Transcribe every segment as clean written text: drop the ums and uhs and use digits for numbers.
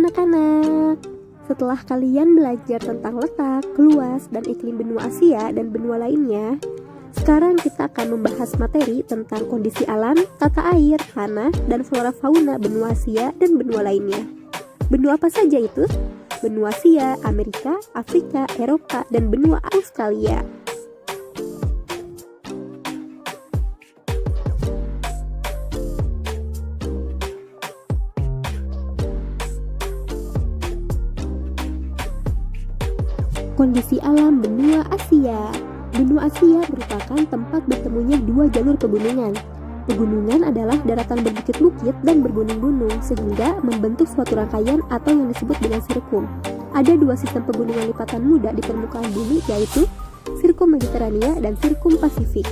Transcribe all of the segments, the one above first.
anak-anak, setelah kalian belajar tentang letak, luas, dan iklim benua Asia dan benua lainnya, sekarang kita akan membahas materi tentang kondisi alam, tata air, tanah, dan flora fauna benua Asia dan benua lainnya. Benua apa saja itu? Benua Asia, Amerika, Afrika, Eropa, dan benua Australia. Kondisi alam benua Asia. Benua Asia merupakan tempat bertemunya dua jalur pegunungan. Pegunungan adalah daratan berbukit-bukit dan bergunung-gunung sehingga membentuk suatu rangkaian atau yang disebut dengan sirkum. Ada dua sistem pegunungan lipatan muda di permukaan bumi, yaitu Sirkum Mediterania dan Sirkum Pasifik.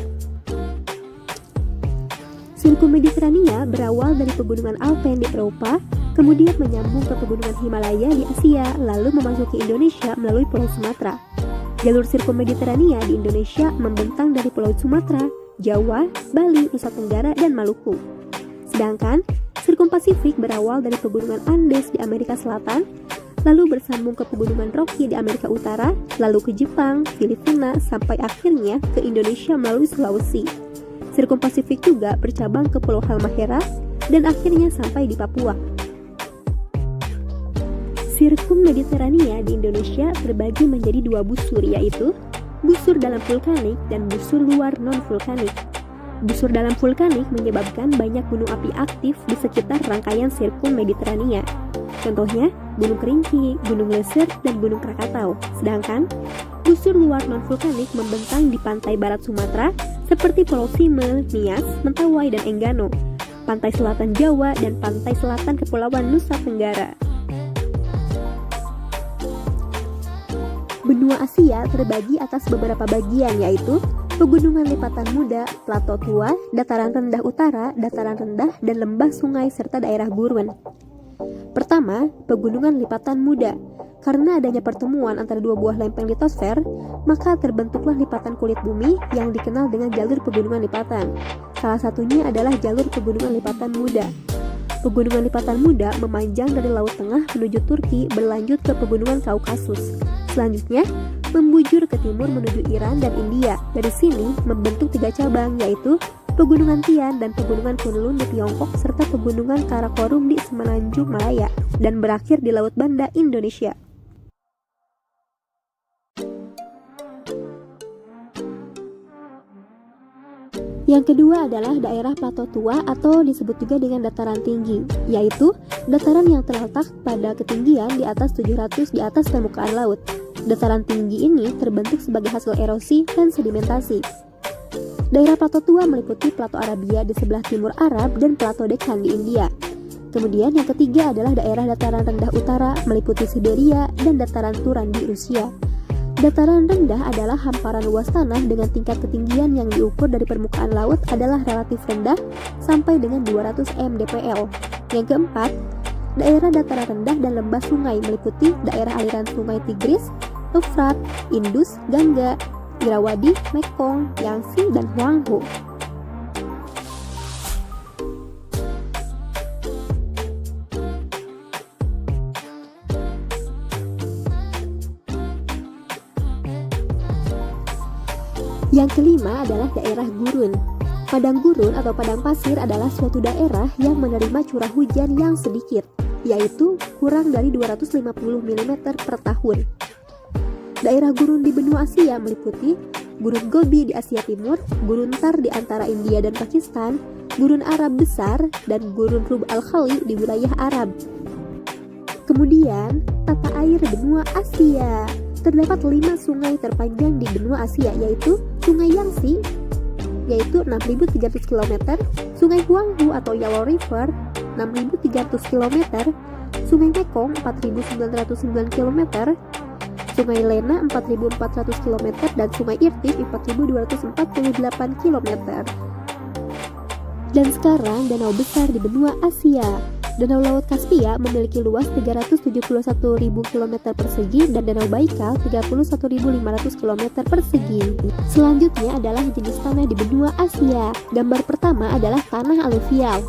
Sirkum Mediterania berawal dari pegunungan Alpen di Eropa, kemudian menyambung ke pegunungan Himalaya di Asia, lalu memasuki Indonesia melalui Pulau Sumatera. Jalur Sirkum Mediterania di Indonesia membentang dari Pulau Sumatera, Jawa, Bali, Nusa Tenggara, dan Maluku. Sedangkan Sirkum Pasifik berawal dari pegunungan Andes di Amerika Selatan, lalu bersambung ke pegunungan Rocky di Amerika Utara, lalu ke Jepang, Filipina, sampai akhirnya ke Indonesia melalui Sulawesi. Sirkum Pasifik juga bercabang ke Pulau Halmahera dan akhirnya sampai di Papua. Sirkum Mediterania di Indonesia terbagi menjadi dua busur, yaitu busur dalam vulkanik dan busur luar non-vulkanik. Busur dalam vulkanik menyebabkan banyak gunung api aktif di sekitar rangkaian Sirkum Mediterania. Contohnya, Gunung Kerinci, Gunung Leser, dan Gunung Krakatau. Sedangkan, busur luar non-vulkanik membentang di pantai barat Sumatera seperti Pulau Simel, Nias, Mentawai, dan Enggano, pantai selatan Jawa, dan pantai selatan Kepulauan Nusa Tenggara. Benua Asia terbagi atas beberapa bagian, yaitu pegunungan lipatan muda, plato tua, dataran rendah utara, dataran rendah, dan lembah sungai serta daerah gurun. Pertama, pegunungan lipatan muda. Karena adanya pertemuan antara dua buah lempeng litosfer, maka terbentuklah lipatan kulit bumi yang dikenal dengan jalur pegunungan lipatan. Salah satunya adalah jalur pegunungan lipatan muda. Pegunungan lipatan muda memanjang dari Laut Tengah menuju Turki berlanjut ke pegunungan Kaukasus. Selanjutnya, membujur ke timur menuju Iran dan India. Dari sini membentuk tiga cabang, yaitu Pegunungan Tian dan Pegunungan Kunlun di Tiongkok serta Pegunungan Karakorum di Semenanjung Malaya dan berakhir di Laut Banda, Indonesia. Yang kedua adalah daerah plato tua atau disebut juga dengan dataran tinggi, yaitu dataran yang terletak pada ketinggian di atas 700 di atas permukaan laut. Dataran tinggi ini terbentuk sebagai hasil erosi dan sedimentasi. Daerah plato tua meliputi plato Arabia di sebelah timur Arab dan plato Dekkan di India. Kemudian yang ketiga adalah daerah dataran rendah utara meliputi Siberia dan dataran Turan di Rusia. Dataran rendah adalah hamparan luas tanah dengan tingkat ketinggian yang diukur dari permukaan laut adalah relatif rendah sampai dengan 200 mdpl. Yang keempat, daerah dataran rendah dan lembah sungai meliputi daerah aliran sungai Tigris, Eufrat, Indus, Gangga, Irrawaddy, Mekong, Yangtze, dan Huanghe. Yang kelima adalah daerah gurun. Padang gurun atau padang pasir adalah suatu daerah yang menerima curah hujan yang sedikit, yaitu kurang dari 250 mm per tahun. Daerah gurun di benua Asia meliputi Gurun Gobi di Asia Timur, Gurun Thar di antara India dan Pakistan, Gurun Arab Besar, dan Gurun Rub al-Khali di wilayah Arab. Kemudian, tata air benua Asia. Terdapat 5 sungai terpanjang di benua Asia, yaitu Sungai Yangtze, yaitu 6.300 km, Sungai Huanghe atau Yellow River, 6.300 km, Sungai Mekong, 4.909 km, Sungai Lena 4.400 km, dan Sungai Irtih 4.248 km. Dan sekarang danau besar di benua Asia. Danau Laut Kaspia memiliki luas 371.000 km persegi dan Danau Baikal 31.500 km persegi. Selanjutnya adalah jenis tanah di benua Asia. Gambar pertama adalah tanah aluvial.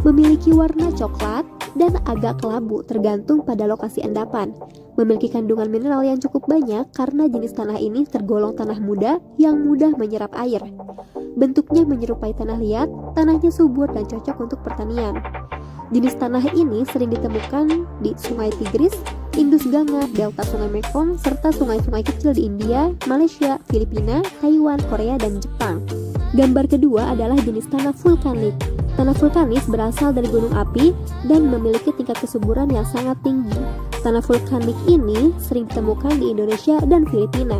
Memiliki warna coklat, dan agak kelabu tergantung pada lokasi endapan. Memiliki kandungan mineral yang cukup banyak karena jenis tanah ini tergolong tanah muda yang mudah menyerap air. Bentuknya menyerupai tanah liat, tanahnya subur dan cocok untuk pertanian. Jenis tanah ini sering ditemukan di Sungai Tigris, Indus Ganga, Delta Sungai Mekong, serta sungai-sungai kecil di India, Malaysia, Filipina, Taiwan, Korea, dan Jepang. Gambar kedua adalah jenis tanah vulkanik. Tanah vulkanis berasal dari gunung api dan memiliki tingkat kesuburan yang sangat tinggi. Tanah vulkanik ini sering ditemukan di Indonesia dan Filipina.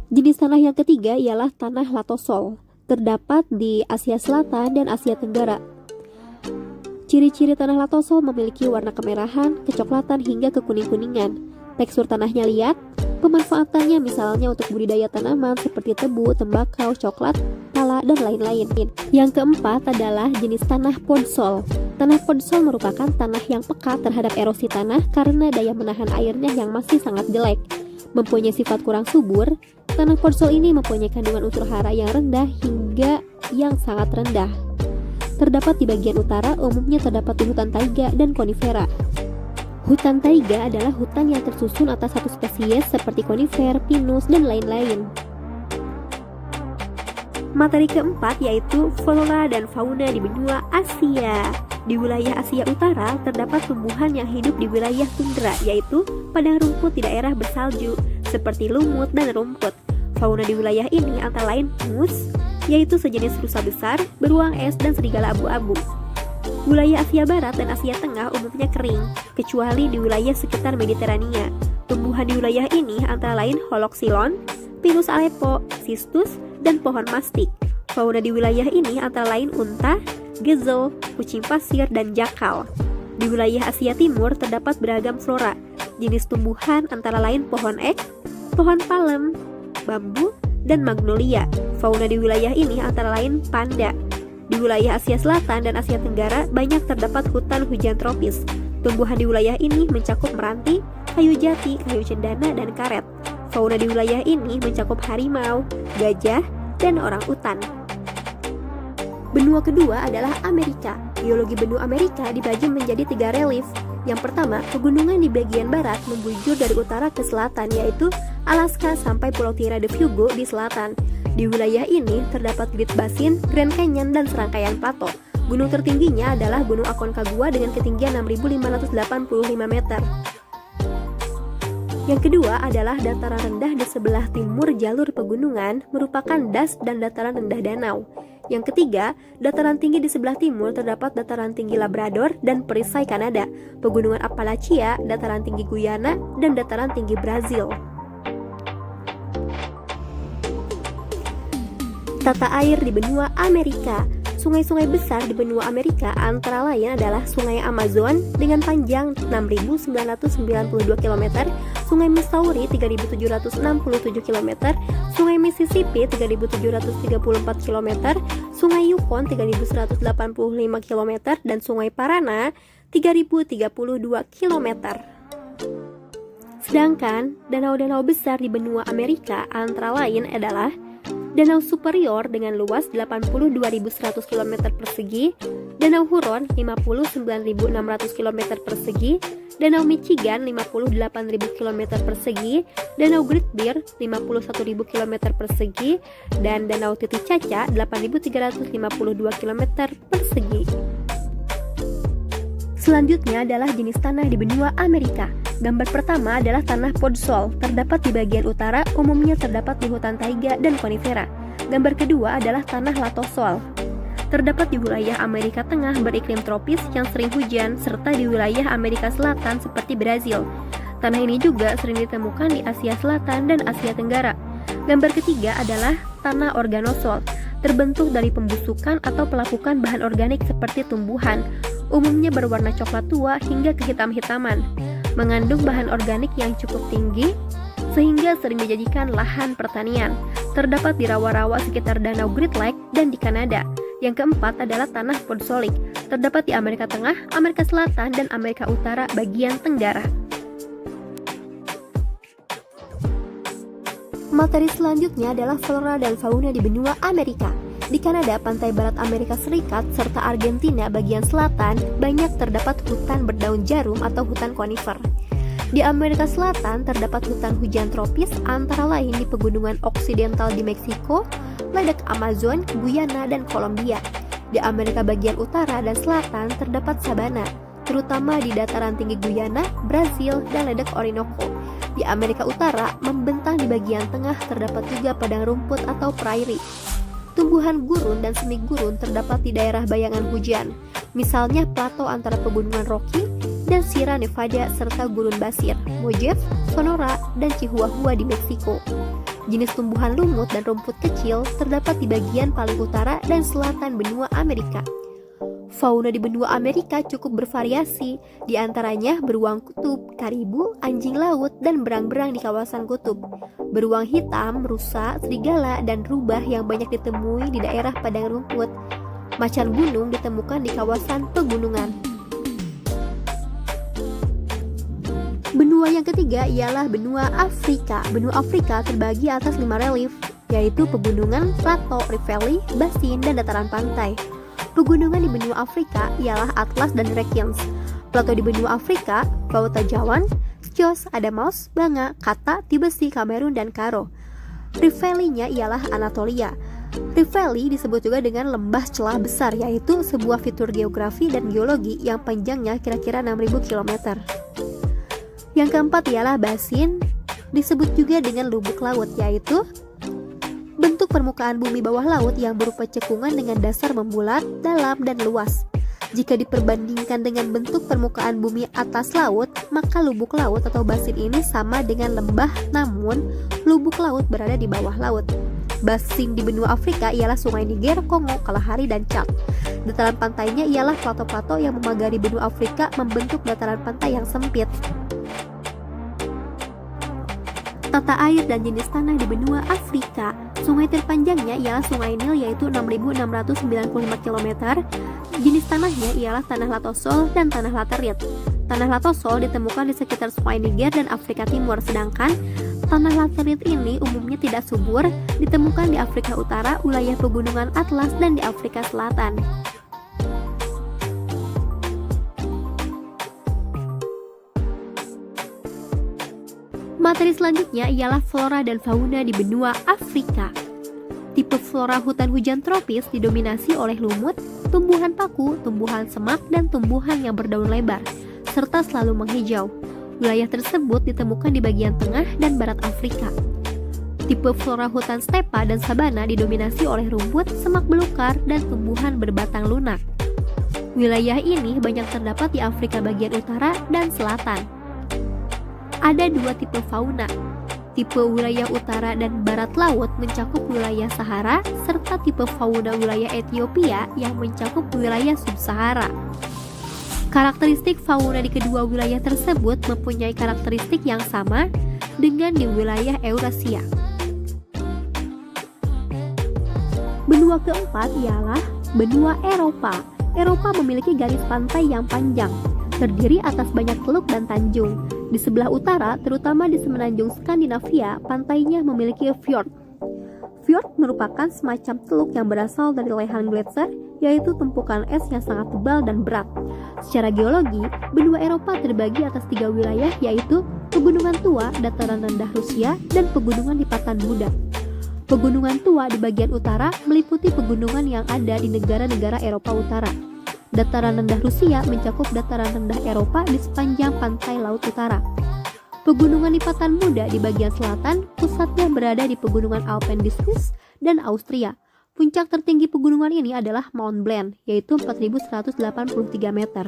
Jenis tanah yang ketiga ialah tanah latosol. Terdapat di Asia Selatan dan Asia Tenggara. Ciri-ciri tanah latosol memiliki warna kemerahan, kecoklatan hingga kekuning-kuningan. Tekstur tanahnya liat. Pemanfaatannya misalnya untuk budidaya tanaman seperti tebu, tembakau, coklat, pala, dan lain-lain. Yang keempat adalah jenis tanah podsol. Tanah podsol merupakan tanah yang peka terhadap erosi tanah karena daya menahan airnya yang masih sangat jelek. Mempunyai sifat kurang subur, tanah podsol ini mempunyai kandungan unsur hara yang rendah hingga yang sangat rendah. Terdapat di bagian utara, umumnya terdapat di hutan taiga dan konifera. Hutan taiga adalah hutan yang tersusun atas satu spesies seperti konifer, pinus, dan lain-lain. Materi keempat yaitu flora dan fauna di benua Asia. Di wilayah Asia Utara terdapat tumbuhan yang hidup di wilayah tundra, yaitu padang rumput di daerah bersalju seperti lumut dan rumput. Fauna di wilayah ini antara lain mus, yaitu sejenis rusa besar, beruang es, dan serigala abu-abu. Wilayah Asia Barat dan Asia Tengah umumnya kering, kecuali di wilayah sekitar Mediterania. Tumbuhan di wilayah ini antara lain holoxylon, Pinus Aleppo, cistus, dan pohon mastik. Fauna di wilayah ini antara lain unta, gezel, kucing pasir, dan jakal. Di wilayah Asia Timur terdapat beragam flora. Jenis tumbuhan antara lain pohon ek, pohon palem, bambu, dan magnolia. Fauna di wilayah ini antara lain panda. Di wilayah Asia Selatan dan Asia Tenggara banyak terdapat hutan hujan tropis. Tumbuhan di wilayah ini mencakup meranti, kayu jati, kayu cendana, dan karet. Fauna di wilayah ini mencakup harimau, gajah, dan orang utan. Benua kedua adalah Amerika. Geologi benua Amerika dibagi menjadi 3 relief. Yang pertama, pegunungan di bagian barat membujur dari utara ke selatan, yaitu Alaska sampai Pulau Tierra del Fuego di selatan. Di wilayah ini terdapat Great Basin, Grand Canyon, dan serangkaian plato. Gunung tertingginya adalah Gunung Aconcagua dengan ketinggian 6.585 meter. Yang kedua adalah dataran rendah di sebelah timur jalur pegunungan merupakan das dan dataran rendah danau. Yang ketiga, dataran tinggi di sebelah timur terdapat dataran tinggi Labrador dan perisai Kanada, pegunungan Appalachia, dataran tinggi Guyana, dan dataran tinggi Brazil. Tata air di benua Amerika. Sungai-sungai besar di benua Amerika antara lain adalah Sungai Amazon dengan panjang 6.992 km, Sungai Missouri 3.767 km, Sungai Mississippi 3.734 km, Sungai Yukon 3.185 km, dan Sungai Parana 3.032 km. Sedangkan danau-danau besar di benua Amerika antara lain adalah Danau Superior dengan luas 82.100 km persegi, Danau Huron 59.600 km persegi, Danau Michigan 58.000 km persegi, Danau Great Bear 51.000 km persegi, dan Danau Titicaca 8.352 km persegi. Selanjutnya adalah jenis tanah di benua Amerika. Gambar pertama adalah tanah podsol, terdapat di bagian utara, umumnya terdapat di hutan taiga dan konifera. Gambar kedua adalah tanah latosol, terdapat di wilayah Amerika Tengah beriklim tropis yang sering hujan, serta di wilayah Amerika Selatan seperti Brazil. Tanah ini juga sering ditemukan di Asia Selatan dan Asia Tenggara. Gambar ketiga adalah tanah organosol, terbentuk dari pembusukan atau pelapukan bahan organik seperti tumbuhan, umumnya berwarna coklat tua hingga kehitam-hitaman, mengandung bahan organik yang cukup tinggi sehingga sering dijadikan lahan pertanian. Terdapat di rawa-rawa sekitar Danau Great Lake dan di Kanada. Yang keempat adalah tanah podsolik, terdapat di Amerika Tengah, Amerika Selatan, dan Amerika Utara bagian Tenggara. Materi selanjutnya adalah flora dan fauna di benua Amerika. Di Kanada, pantai barat Amerika Serikat, serta Argentina bagian selatan, banyak terdapat hutan berdaun jarum atau hutan konifer. Di Amerika Selatan, terdapat hutan hujan tropis antara lain di pegunungan Occidental di Meksiko, ledak Amazon, Guyana, dan Kolombia. Di Amerika bagian utara dan selatan, terdapat sabana, terutama di dataran tinggi Guyana, Brazil, dan ledak Orinoco. Di Amerika Utara, membentang di bagian tengah terdapat juga padang rumput atau prairie. Tumbuhan gurun dan semi gurun terdapat di daerah bayangan hujan, misalnya plato antara pegunungan Rocky dan Sierra Nevada serta gurun Basir, Mojave, Sonora, dan Chihuahua di Meksiko. Jenis tumbuhan lumut dan rumput kecil terdapat di bagian paling utara dan selatan benua Amerika. Fauna di benua Amerika cukup bervariasi, di antaranya beruang kutub, karibu, anjing laut, dan berang-berang di kawasan kutub. Beruang hitam, rusa, serigala, dan rubah yang banyak ditemui di daerah padang rumput. Macan gunung ditemukan di kawasan pegunungan. Benua yang ketiga ialah benua Afrika. Benua Afrika terbagi atas 5 relief, yaitu pegunungan, plato, rift valley, basin, dan dataran pantai. Pegunungan di benua Afrika ialah Atlas dan Reykjans. Plato di benua Afrika, Bauta Jawan, Jos, Adamaus, Banga, Kata, Tibesti, Kamerun, dan Karo. Rift Valley-nya ialah Anatolia. Rift Valley disebut juga dengan lembah celah besar, yaitu sebuah fitur geografi dan geologi yang panjangnya kira-kira 6.000 km. Yang keempat ialah basin, disebut juga dengan lubuk laut, yaitu bentuk permukaan bumi bawah laut yang berupa cekungan dengan dasar membulat, dalam, dan luas. Jika diperbandingkan dengan bentuk permukaan bumi atas laut, maka lubuk laut atau basin ini sama dengan lembah, namun lubuk laut berada di bawah laut. Basin di benua Afrika ialah Sungai Niger, Kongo, Kalahari, dan Chad. Dataran pantainya ialah plato-plato yang memagari benua Afrika membentuk dataran pantai yang sempit. Tata air dan jenis tanah di benua Afrika. Sungai terpanjangnya ialah Sungai Nil, yaitu 6.695 km. Jenis tanahnya ialah tanah latosol dan tanah laterit. Tanah latosol ditemukan di sekitar Sungai Niger dan Afrika Timur, sedangkan tanah laterit ini umumnya tidak subur, ditemukan di Afrika Utara, wilayah pegunungan Atlas, dan di Afrika Selatan. Materi selanjutnya ialah flora dan fauna di benua Afrika. Tipe flora hutan hujan tropis didominasi oleh lumut, tumbuhan paku, tumbuhan semak, dan tumbuhan yang berdaun lebar, serta selalu menghijau. Wilayah tersebut ditemukan di bagian tengah dan barat Afrika. Tipe flora hutan stepa dan sabana didominasi oleh rumput, semak belukar, dan tumbuhan berbatang lunak. Wilayah ini banyak terdapat di Afrika bagian utara dan selatan. Ada 2 tipe fauna. Tipe wilayah utara dan barat laut mencakup wilayah Sahara, serta tipe fauna wilayah Ethiopia yang mencakup wilayah sub-Sahara. Karakteristik fauna di kedua wilayah tersebut mempunyai karakteristik yang sama dengan di wilayah Eurasia. Benua keempat ialah benua Eropa. Eropa memiliki garis pantai yang panjang, terdiri atas banyak teluk dan tanjung. Di sebelah utara, terutama di semenanjung Skandinavia, pantainya memiliki fjord. Fjord merupakan semacam teluk yang berasal dari lehan gletser, yaitu tumpukan es yang sangat tebal dan berat. Secara geologi, benua Eropa terbagi atas 3 wilayah, yaitu Pegunungan Tua, dataran rendah Rusia, dan Pegunungan Lipatan Muda. Pegunungan Tua di bagian utara meliputi pegunungan yang ada di negara-negara Eropa Utara. Dataran rendah Rusia mencakup dataran rendah Eropa di sepanjang pantai Laut Utara. Pegunungan Lipatan Muda di bagian selatan, pusatnya berada di Pegunungan Alpen di Swiss dan Austria. Puncak tertinggi pegunungan ini adalah Mount Blanc, yaitu 4.183 meter.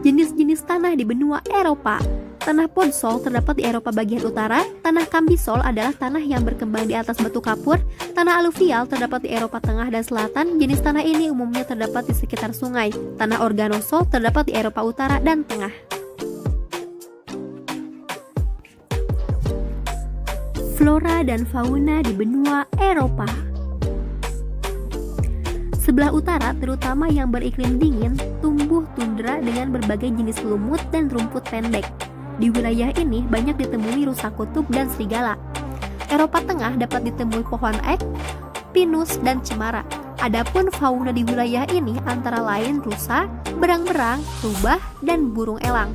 Jenis-jenis tanah di benua Eropa. Tanah podsol terdapat di Eropa bagian utara. Tanah kambisol adalah tanah yang berkembang di atas batu kapur. Tanah aluvial terdapat di Eropa tengah dan selatan. Jenis tanah ini umumnya terdapat di sekitar sungai. Tanah organosol terdapat di Eropa utara dan tengah. Flora dan fauna di benua Eropa. Sebelah utara, terutama yang beriklim dingin, tumbuh tundra dengan berbagai jenis lumut dan rumput pendek. Di wilayah ini banyak ditemui rusa kutub dan serigala. Eropa Tengah dapat ditemui pohon ek, pinus, dan cemara. Adapun fauna di wilayah ini antara lain rusa, berang-berang, rubah, dan burung elang.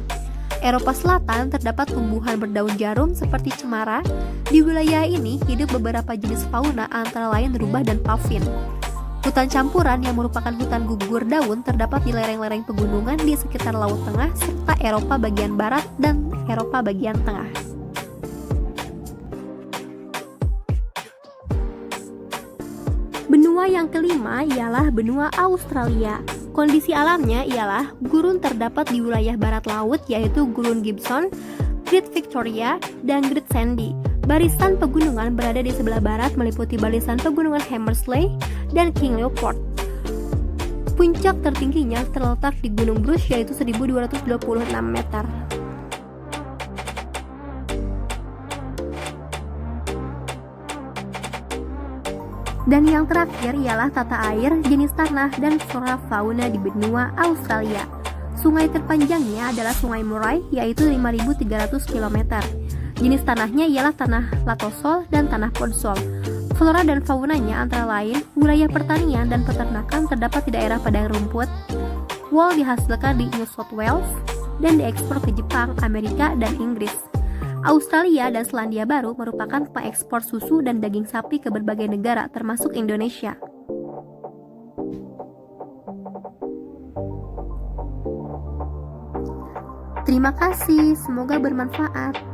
Eropa Selatan terdapat tumbuhan berdaun jarum seperti cemara. Di wilayah ini hidup beberapa jenis fauna antara lain rubah dan pavin. Hutan campuran yang merupakan hutan gugur daun terdapat di lereng-lereng pegunungan di sekitar Laut Tengah serta Eropa bagian barat dan Eropa bagian tengah. Benua yang kelima ialah benua Australia. Kondisi alamnya ialah gurun terdapat di wilayah barat laut yaitu Gurun Gibson, Great Victoria, dan Great Sandy. Barisan pegunungan berada di sebelah barat meliputi barisan pegunungan Hamersley dan King Leopold. Puncak tertingginya terletak di Gunung Bruce yaitu 1226 meter. Dan yang terakhir ialah tata air, jenis tanah, dan flora fauna di benua Australia. Sungai terpanjangnya adalah Sungai Murray, yaitu 5.300 km. Jenis tanahnya ialah tanah latosol dan tanah podsol. Flora dan faunanya antara lain, wilayah pertanian dan peternakan terdapat di daerah padang rumput. Wool dihasilkan di New South Wales dan diekspor ke Jepang, Amerika, dan Inggris. Australia dan Selandia Baru merupakan pengekspor susu dan daging sapi ke berbagai negara termasuk Indonesia. Terima kasih, semoga bermanfaat.